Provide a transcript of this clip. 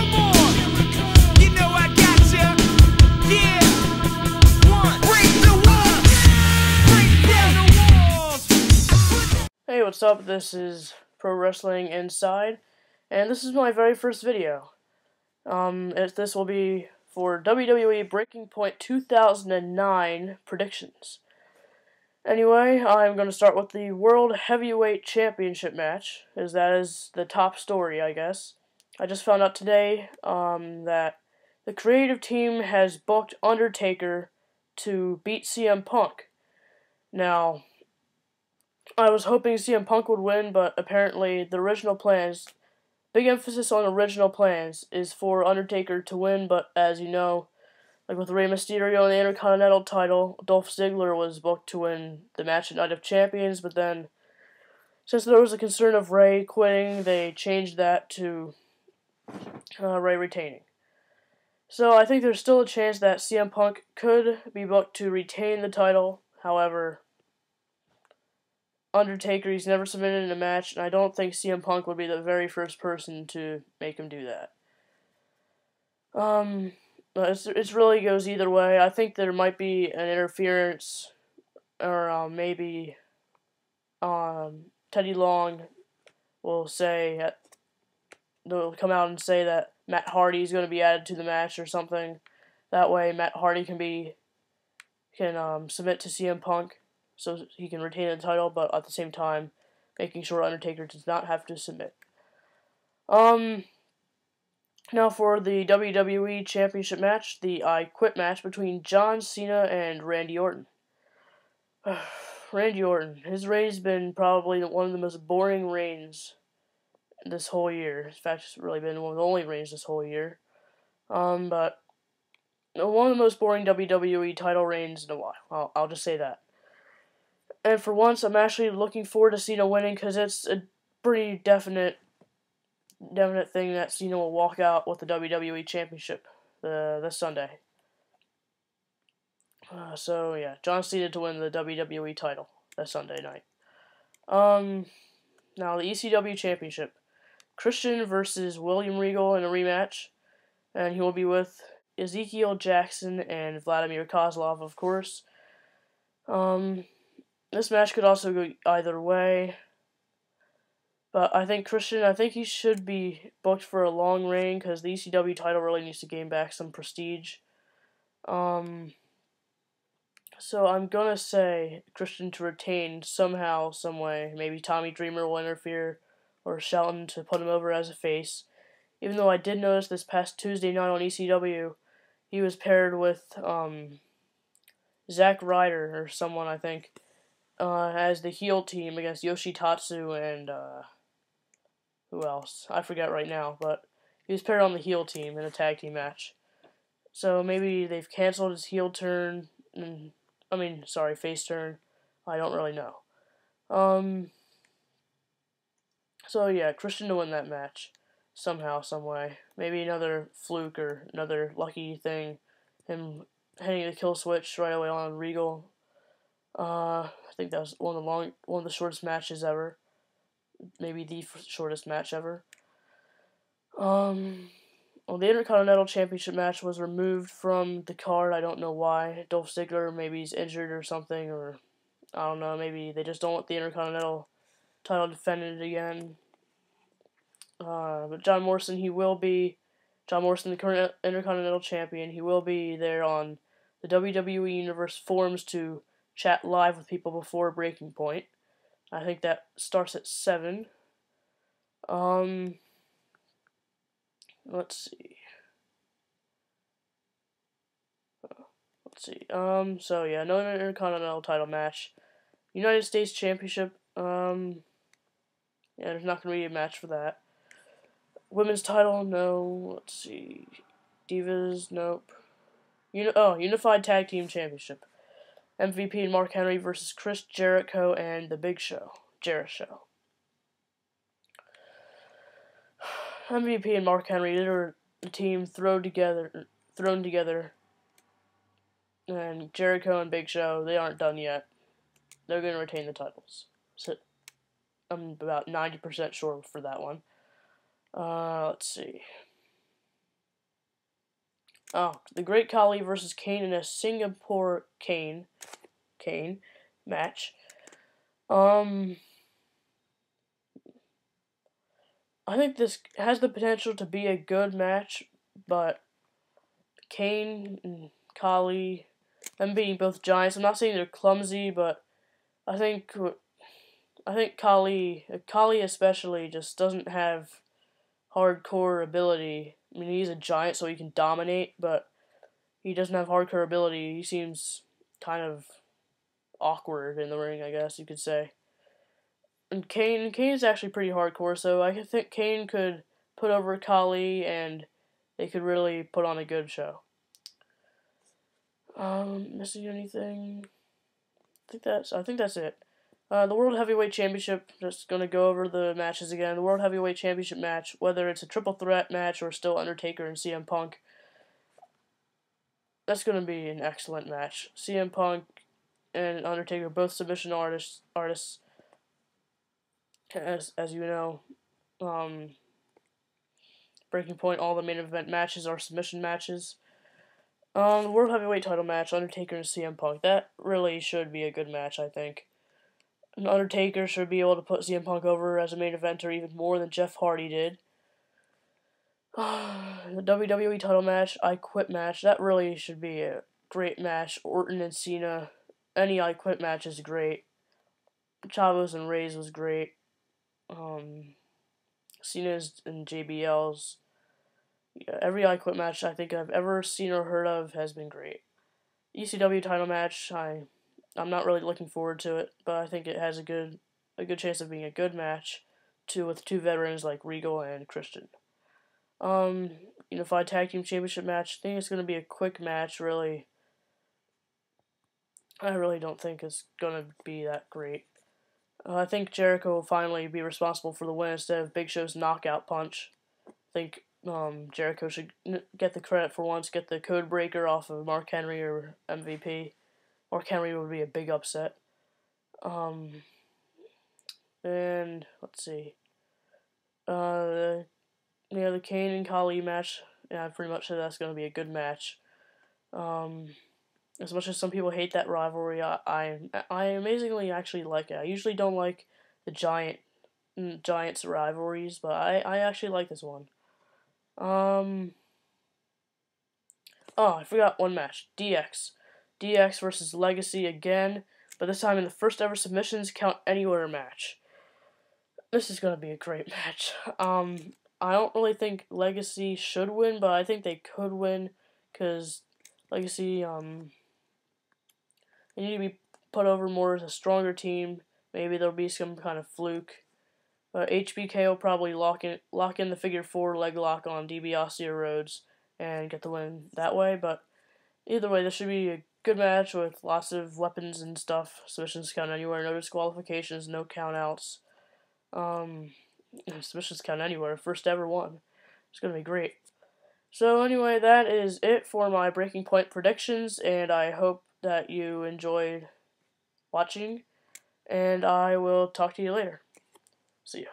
Come on, you know I gotcha. Yeah, one, break the walls, break down the walls. Hey, what's up? This is PWInside, and this is my very first video. This will be for WWE Breaking Point 2009 predictions. Anyway, I'm going to start with the World Heavyweight Championship match, as that is the top story, I guess. I just found out today that the creative team has booked Undertaker to beat CM Punk. Now, I was hoping CM Punk would win, but apparently the original plans, big emphasis on original plans, is for Undertaker to win, but as you know, like with Rey Mysterio and the Intercontinental title, Dolph Ziggler was booked to win the match at Night of Champions, but then, since there was a concern of Rey quitting, they changed that to Rey retaining. So I think there's still a chance that CM Punk could be booked to retain the title. However, Undertaker, he's never submitted in a match, and I don't think CM Punk would be the very first person to make him do that. It really goes either way. I think there might be an interference, or maybe Teddy Long will say, they'll come out and say that Matt Hardy is going to be added to the match or something. That way Matt Hardy can submit to CM Punk, so he can retain the title, but at the same time, making sure Undertaker does not have to submit. Now for the WWE Championship match, the I Quit match between John Cena and Randy Orton. Randy Orton, his reign's been probably one of the most boring reigns this whole year. In fact, it's really been one of the only reigns this whole year. But one of the most boring WWE title reigns in a while. I'll just say that. And for once, I'm actually looking forward to Cena winning, because it's a pretty definite thing that Cena will walk out with the WWE Championship this Sunday. So yeah, John Cena to win the WWE title that Sunday night. Now the ECW Championship, Christian versus William Regal in a rematch, and he will be with Ezekiel Jackson and Vladimir Kozlov, of course. This match could also go either way. But I think Christian, he should be booked for a long reign, because the ECW title really needs to gain back some prestige. So I'm gonna say Christian to retain somehow, some way. Maybe Tommy Dreamer will interfere, or Shelton to put him over as a face. Even though I did notice this past Tuesday night on ECW, he was paired with Zack Ryder or someone, I think, as the heel team against Yoshitatsu and who else? I forget right now, but he was paired on the heel team in a tag team match. So maybe they've canceled his heel turn, face turn. I don't really know. So yeah, Christian to win that match somehow, some way. Maybe another fluke or another lucky thing. Him hitting the kill switch right away on Regal. I think that was one of the shortest matches ever. Maybe the shortest match ever. Well, the Intercontinental Championship match was removed from the card. I don't know why. Dolph Ziggler, maybe he's injured or something, or I don't know. Maybe they just don't want the Intercontinental title defended again. But John Morrison, the current Intercontinental Champion. He will be there on the WWE Universe forums to chat live with people before Breaking Point. I think that starts at 7. Let's see. So yeah, no Intercontinental title match. United States Championship. Yeah, there's not going to be a match for that. Women's title, no. Let's see. Divas, nope. Unified Tag Team Championship. MVP and Mark Henry versus Chris Jericho and The Big Show. Jarrett Show. MVP and Mark Henry, they're the team thrown together. And Jericho and Big Show, they aren't done yet. They're going to retain the titles. So I'm about 90% sure for that one. Let's see. The Great Khali versus Kane in a Singapore Kane match. I think this has the potential to be a good match, but Kane and Khali, them being both giants, I'm not saying they're clumsy, but I think Khali especially just doesn't have hardcore ability. I mean, he's a giant, so he can dominate, but he doesn't have hardcore ability. He seems kind of awkward in the ring, I guess you could say. And Kane is actually pretty hardcore, so I think Kane could put over Khali, and they could really put on a good show. Missing anything? I think that's it. The World Heavyweight Championship, just gonna go over the matches again. The World Heavyweight Championship match, whether it's a triple threat match or still Undertaker and CM Punk, that's gonna be an excellent match. CM Punk and Undertaker, both submission artists, as you know. Breaking Point, all the main event matches are submission matches. The World Heavyweight title match, Undertaker and CM Punk, that really should be a good match, I think. And Undertaker should be able to put CM Punk over as a main eventer even more than Jeff Hardy did. The WWE title match, I Quit match, that really should be a great match. Orton and Cena, any I Quit match is great. Chavez and Reyes was great. Cena's and JBL's. Yeah, every I Quit match I think I've ever seen or heard of has been great. ECW title match, I'm not really looking forward to it, but I think it has a good chance of being a good match, with two veterans like Regal and Christian. Unified Tag Team Championship match, I think it's gonna be a quick match. Really, I really don't think it's gonna be that great. I think Jericho will finally be responsible for the win instead of Big Show's knockout punch. I think Jericho should get the credit for once, get the code breaker off of Mark Henry or MVP. Mark Henry would be a big upset. And let's see. The Kane and Khali match. Yeah, I pretty much said that's going to be a good match. As much as some people hate that rivalry, I amazingly actually like it. I usually don't like the Giants rivalries, but I actually like this one. Oh, I forgot one match. DX versus Legacy again, but this time in the first ever submissions count anywhere match. This is going to be a great match. I don't really think Legacy should win, but I think they could win, because Legacy, they need to be put over more as a stronger team. Maybe there'll be some kind of fluke. But HBK will probably lock in the figure 4 leg lock on DiBiase or Rhodes and get the win that way. But either way, this should be a good match with lots of weapons and stuff. Submissions count anywhere, no disqualifications, no countouts. Submissions count anywhere, first ever one. It's gonna be great. So anyway, that is it for my Breaking Point predictions, and I hope that you enjoyed watching, and I will talk to you later. See ya.